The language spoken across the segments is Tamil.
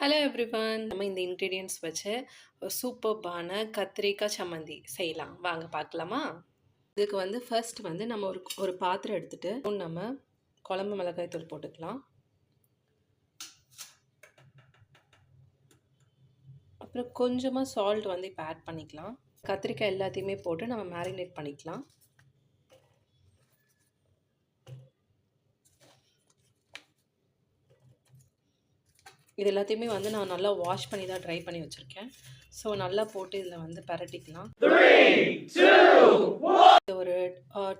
Hello everyone. நம்ம இந்த இன்கிரீடியன்ட்ஸ் வச்சு ஒரு சூப்பர்பான கத்திரிக்காய் சம்மந்தி செய்யலாம். வாங்க பார்க்கலாமா? இதுக்கு வந்து ஃபர்ஸ்ட் வந்து நம்ம ஒரு ஒரு பாத்திரம் எடுத்துட்டு நம்ம குழம்பு மிளகாய் தூள் போட்டுக்கலாம். அப்புறம் கொஞ்சமாக சால்ட் வந்து இப்போ ஆட் பண்ணிக்கலாம். கத்திரிக்காய் எல்லாத்தையுமே போட்டு நம்ம மேரினேட் பண்ணிக்கலாம். இது எல்லாத்தையுமே வந்து நான் நல்லா வாஷ் பண்ணி தான் ட்ரை பண்ணி வச்சுருக்கேன். ஸோ நல்லா போட்டு இதில் வந்து பரட்டிக்கலாம். ஒரு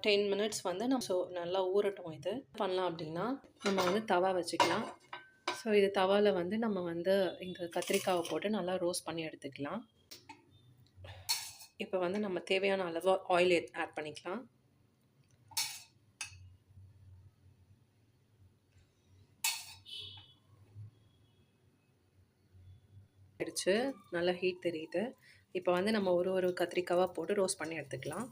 10 மினிட்ஸ் வந்து நம்ம நல்லா ஊறட்டும். இது பண்ணலாம் அப்படின்னா நம்ம வந்து தவா வச்சுக்கலாம். ஸோ இது தவாவில் வந்து நம்ம வந்து இந்த கத்திரிக்காவை போட்டு நல்லா ரோஸ்ட் பண்ணி எடுத்துக்கலாம். இப்போ வந்து நம்ம தேவையான அளவு ஆயில் ஆட் பண்ணிக்கலாம். ஆயிடுச்சு, நல்லா ஹீட் தெரியுது. இப்போ வந்து நம்ம ஒரு கத்திரிக்காவாக போட்டு ரோஸ்ட் பண்ணி எடுத்துக்கலாம்.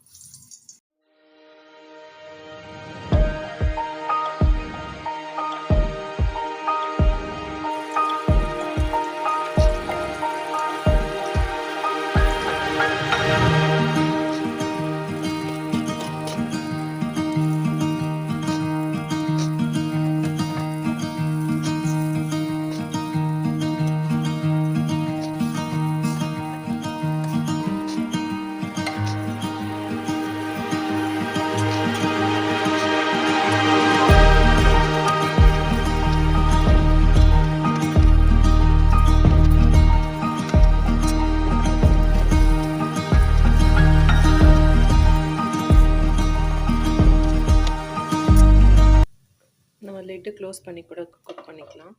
நம்ம லிட்டு க்ளோஸ் பண்ணி கூட குக் பண்ணிக்கலாம்.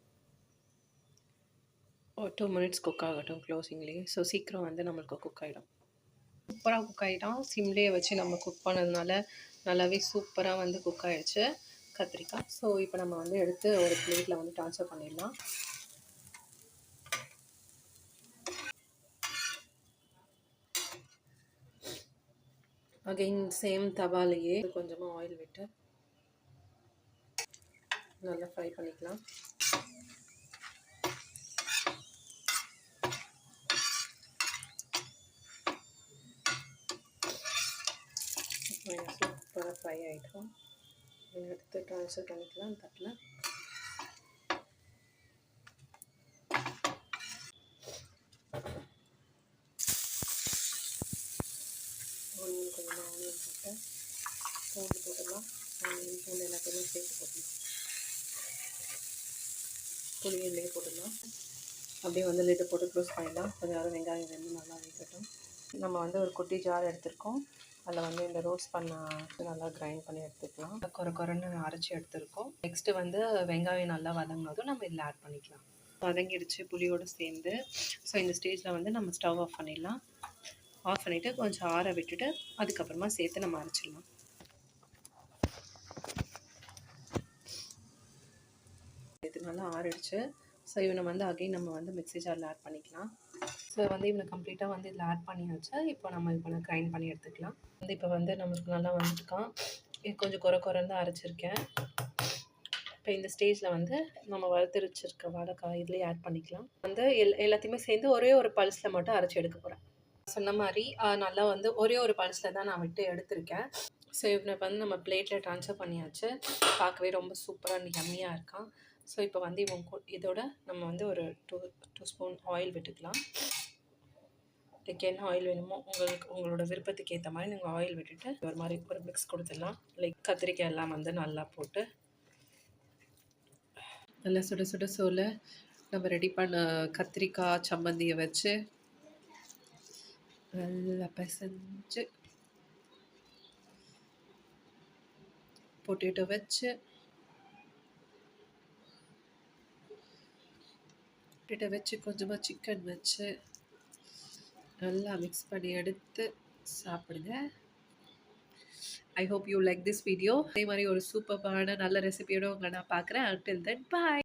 2 மினிட்ஸ் குக் ஆகட்டும் க்ளோசிங்லேயே. ஸோ சீக்கிரம் வந்து நம்மளுக்கு குக் ஆகிடும். சூப்பராக குக் ஆகிடும். சிம்லேயே வச்சு நம்ம குக் பண்ணதுனால நல்லாவே சூப்பராக வந்து குக் ஆகிடுச்சு கத்திரிக்காய். ஸோ இப்போ நம்ம வந்து எடுத்து ஒரு பிளேட்டில் வந்து ட்ரான்ஸ்ஃபர் பண்ணிடலாம். அகைன் சேம் தவாலையே கொஞ்சமாக ஆயில் விட்டு நல்லா ஃப்ரை பண்ணிக்கலாம். சூப்பராக ஃப்ரை ஆகிடும். எடுத்து ட்ரான்ஸ்ஃபர் பண்ணிக்கலாம் தட்டில். ஆனியன் கொஞ்சமாக ஆனியன் போட்டு பூண்டு போட்டுடலாம். ஆனியன் பூண்டு எல்லாத்தையுமே சேர்த்து போட்டுடலாம். புளியிலே போட்டுடலாம். அப்படியே வந்து லிட்டு போட்டு க்ளோஸ் பண்ணிடலாம். கொஞ்சம் நேரம் வெங்காயம் வந்து நல்லா வேகட்டும். நம்ம வந்து ஒரு குட்டி ஜார் எடுத்துருக்கோம். அதில் வந்து இந்த ரோஸ்ட் பண்ண நல்லா கிரைண்ட் பண்ணி எடுத்துக்கலாம். குறைன்னு அரைச்சி எடுத்துருக்கோம். நெக்ஸ்ட்டு வந்து வெங்காயம் நல்லா வதங்கினதும் நம்ம இதில் ஆட் பண்ணிக்கலாம். வதங்கிடுச்சு புளியோடு சேர்ந்து. ஸோ இந்த ஸ்டேஜில் வந்து நம்ம ஸ்டவ் ஆஃப் பண்ணிடலாம். ஆஃப் பண்ணிவிட்டு கொஞ்சம் ஆற விட்டுட்டு அதுக்கப்புறமா சேர்த்து நம்ம அரைச்சிடலாம். இது நல்லா ஆறிடுச்சு. ஸோ இவனை வந்து அகைன் நம்ம வந்து மிக்ஸி ஜாரில் ஆட் பண்ணிக்கலாம். ஸோ வந்து இவனை கம்ப்ளீட்டாக வந்து இதில் ஆட் பண்ணியாச்சு. இப்போ நம்ம கிரைண்ட் பண்ணி எடுத்துக்கலாம். வந்து இப்போ வந்து நம்மளுக்கு நல்லா வந்துருக்கான். இது கொஞ்சம் குறைன்னு தான் அரைச்சிருக்கேன். இப்போ இந்த ஸ்டேஜில் வந்து நம்ம வறுத்தரிச்சிருக்க வாழைக்காய் இதுலேயே ஆட் பண்ணிக்கலாம். வந்து எல்லாத்தையுமே சேர்ந்து ஒரே ஒரு பல்ஸில் மட்டும் அரைச்சி எடுக்க போகிறேன். சொன்ன மாதிரி நல்லா வந்து ஒரே ஒரு பல்ஸில் தான் நான் விட்டு எடுத்திருக்கேன். ஸோ இவனை வந்து நம்ம பிளேட்டில் ட்ரான்ஸ்ஃபர் பண்ணியாச்சு. பார்க்கவே ரொம்ப சூப்பராக யம்மியாக இருக்கான். ஸோ இப்போ வந்து இதோட நம்ம வந்து ஒரு டூ ஸ்பூன் ஆயில் விட்டுக்கலாம். இதுக்கு என்ன ஆயில் வேணுமோ உங்களோட விருப்பத்துக்கு ஏற்ற மாதிரி நீங்கள் ஆயில் விட்டுட்டு ஒரு மாதிரி ஒரு மிக்ஸ் கொடுத்துடலாம். லைக் கத்திரிக்காய் எல்லாம் வந்து நல்லா போட்டு நல்லா சுட சோல நம்ம ரெடி பண்ண கத்திரிக்காய் சம்மந்தியை வச்சு நல்லா பிசைஞ்சு பொட்டேட்டோ வச்சு கொஞ்சமாக சிக்கன் வச்சு நல்லா மிக்ஸ் பண்ணி எடுத்து சாப்பிடுங்க. I hope you like this video. அதே மாதிரி ஒரு சூப்பரான நல்ல ரெசிபியோட உங்களை நான் பார்க்குறேன். until then bye.